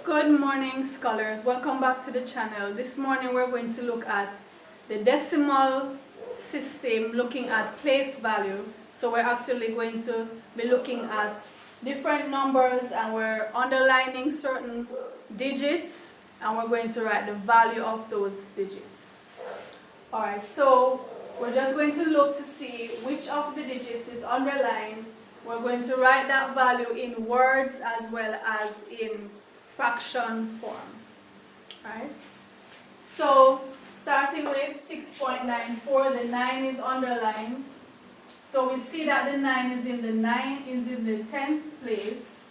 Good morning, scholars. Welcome back to the channel. This morning we're going to look at the decimal system, looking at place value. So we're actually going to be looking at different numbers and we're underlining certain digits and we're going to write the value of those digits. Alright, so we're just going to look to see which of the digits is underlined. We're going to write that value in words as well as in fraction form. Right? So starting with 6.94, the 9 is underlined. So we see that the 9 is in the 10th place.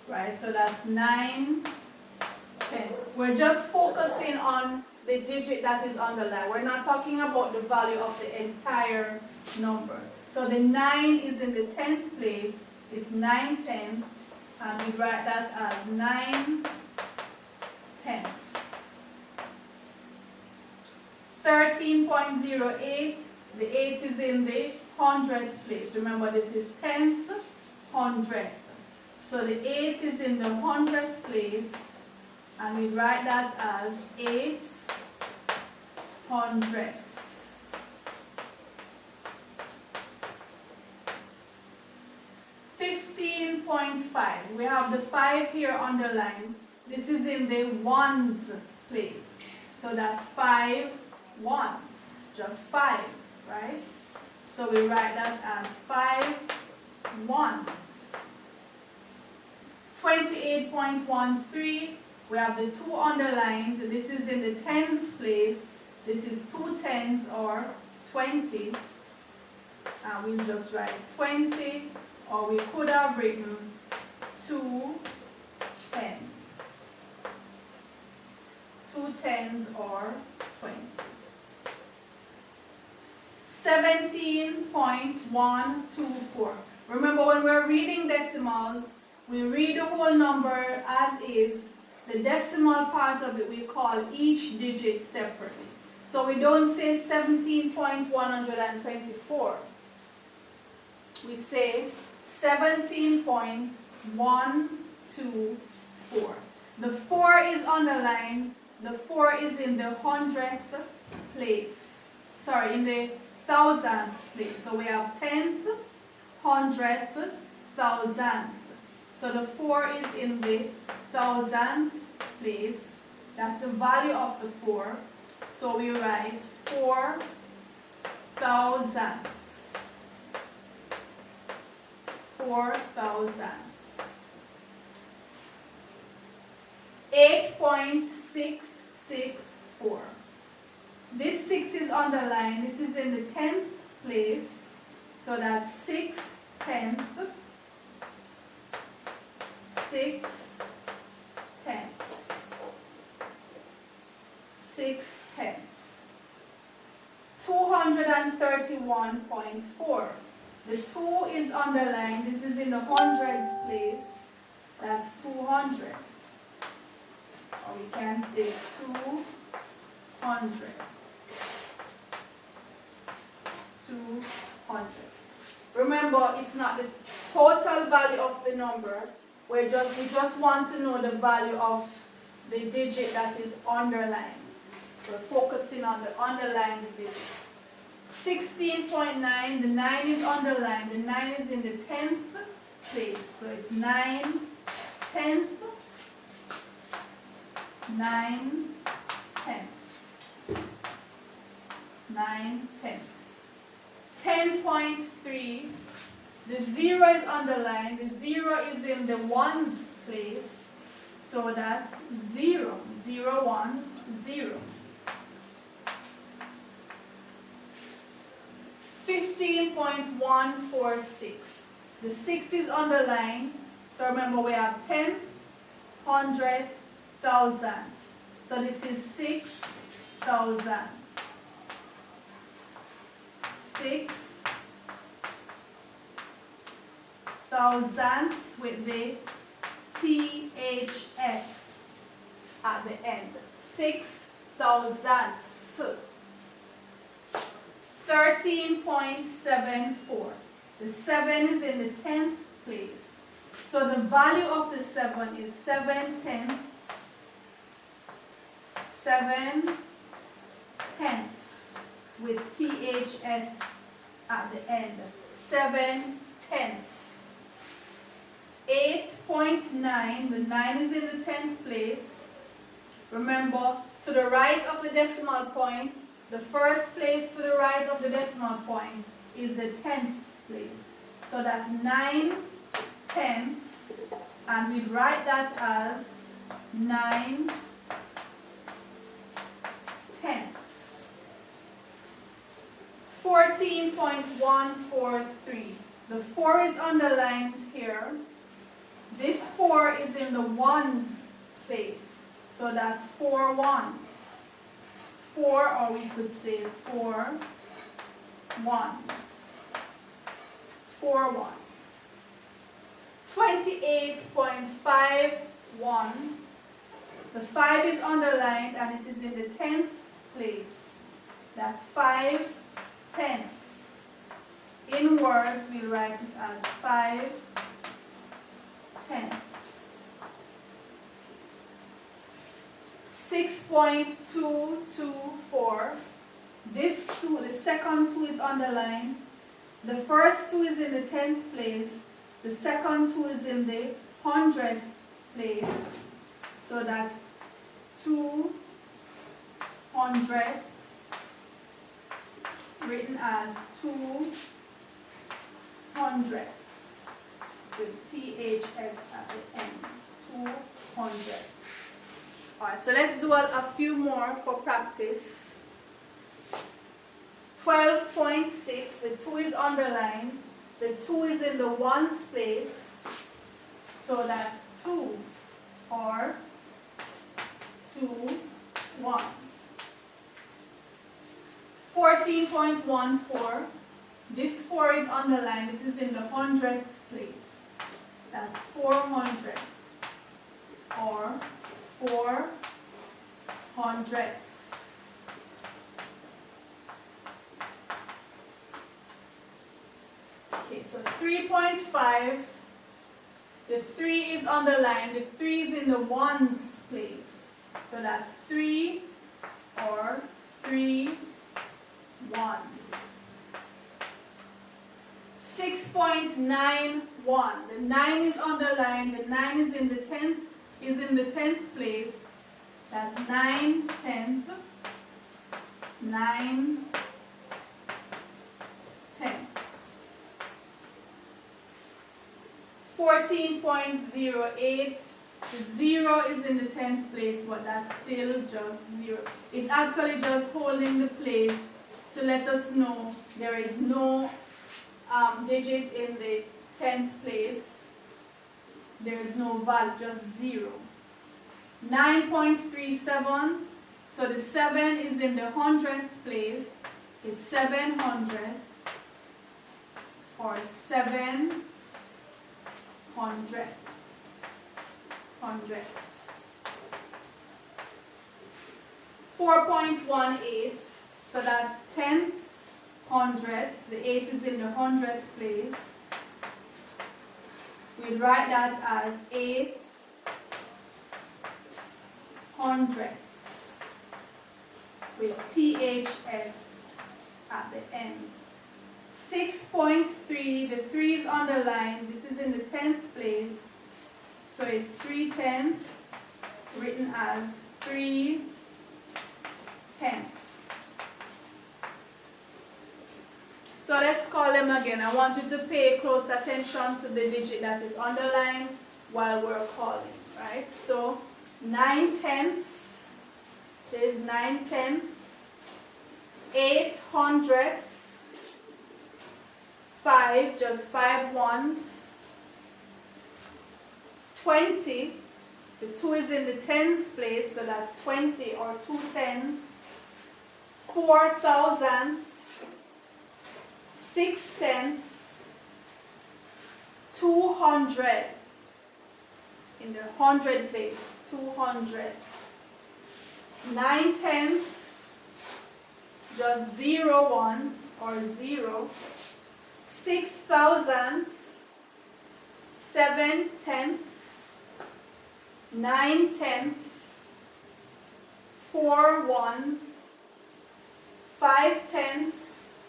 Right? So that's 9, 10. We're just focusing on the digit that is underlined. We're not talking about the value of the entire number. So the 9 is in the 10th place. It's 9 10, and we write that as 9 tenths. 13.08, the 8 is in the 100th place. Remember, this is 10th, 100th. So the 8 is in the 100th place, and we write that as 8 hundredths. 15.5. We have the 5 here underlined. This is in the ones place. So that's 5 ones. Just 5, right? So we write that as 5 ones. 28.13. We have the 2 underlined. This is in the tens place. This is 2 tens or 20. And we'll just write 20. Or we could have written 2 tens. 2 tens or 20. 17.124. Remember, when we're reading decimals, we read the whole number as is. The decimal parts of it, we call each digit separately. So we don't say 17.124. We say 17.124. The 4 is underlined. The 4 is in the 100th place. Sorry, in the 1000th place. So we have 10th, 100th, 1000th. So the 4 is in the 1000th place. That's the value of the 4. So we write 4 thousandths. 4 thousandths. 8.664. This 6 is underlined. This is in the 10th place. So that's 6 tenths. 6 tenths. 6 tenths. 231.4. The 2 is underlined. This is in the hundreds place. That's 200. Or we can say 200. 200. Remember, it's not the total value of the number. We just want to know the value of the digit that is underlined. We're focusing on the underlined digit. 16.9, the 9 is underlined. The 9 is in the 10th place. So it's 9 tenths. 9 tenths. 9 tenths. 10.3, the 0 is underlined. The 0 is in the ones place. So that's 0. 0 ones, 0. 15.146. The 6 is underlined. So remember, we have 10, 100, thousandths. So this is 6 thousandths. 6 thousandths with the THS at the end. 6 thousandths. 13.74. The 7 is in the 10th place. So the value of the 7 is 7 tenths. 7 tenths with THS at the end. 7 tenths. 8.9, the 9 is in the 10th place. Remember, to the right of the decimal point, the first place to the right of the decimal point is the 10th place. So that's 9 tenths, and we write that as 9 tenths. 14.143. The 4 is underlined here. This 4 is in the ones place. So that's 4 ones. 4, or we could say 4 ones. 4 ones. 28.51. The 5 is underlined and it is in the 10th place. That's 5 tenths. In words, we write it as 5 tenths. 6.224. This 2, the second 2 is underlined. The first 2 is in the 10th place. The second 2 is in the 100th place. So that's 2 hundredths, written as 2 hundredths with THS at the end. 2 hundredths. Alright, so let's do a few more for practice. 12.6, the 2 is underlined. The 2 is in the ones place. So that's 2, or 2 ones. 14.14, this 4 is underlined. This is in the 100th place. That's 400, or 4 hundredths. Okay, so 3.5, the 3 is underlined. The 3 is in the ones place. So that's 3, or 3 ones. 6.91, the 9 is underlined. The 9 is in the 10th place. That's 9 tenths. 9 tenths. 14.08, the 0 is in the 10th place, but that's still just 0. It's actually just holding the place to let us know there is no digit in the 10th place. There is no value, just 0. 9.37, so the 7 is in the 100th place. It's 700, or 7 hundredths. 4.18, so that's tenths, hundredths. The 8 is in the 100th place. We write that as 8 hundredths with THS at the end. 6.3, the 3 is underlined. This is in the 10th place. So it's 3 tenths, written as 3 tenths. So let's call them again. I want you to pay close attention to the digit that is underlined while we're calling, right? So 9 tenths, says 9 tenths, 8 hundredths, 5, just 5 ones, 20, the 2 is in the tens place, so that's 20, or 2 tens, 4 thousandths, 6 tenths, 200, in the 100 place, 200, 9 tenths, just 0 ones, or 0, 6 thousandths, 7 tenths, 9 tenths, 4 ones, 5 tenths,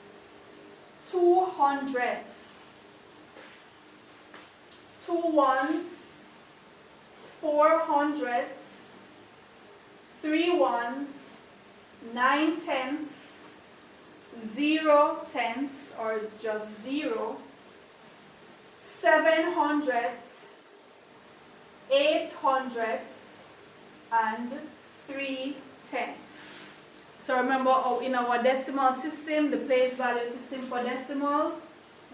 2 hundredths, 2 ones, 4 hundredths, 3 ones, 9 tenths, 0 tenths, or it's just 0, 7 hundredths, 8 hundredths, and 3 tenths. So remember, in our decimal system, the place value system for decimals,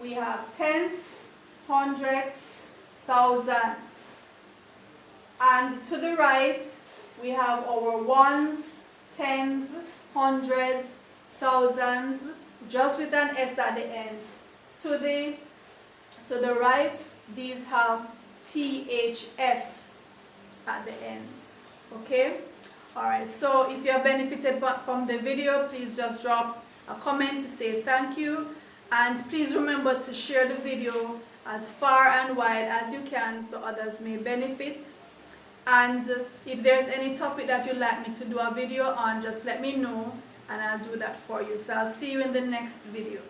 we have tenths, hundredths, thousandths. And to the right, we have our ones, tens, hundreds, thousands, just with an S at the end. To the right, these have THS at the end. Okay? Alright, so if you have benefited from the video, please just drop a comment to say thank you. And please remember to share the video as far and wide as you can so others may benefit. And if there's any topic that you'd like me to do a video on, just let me know and I'll do that for you. So I'll see you in the next video.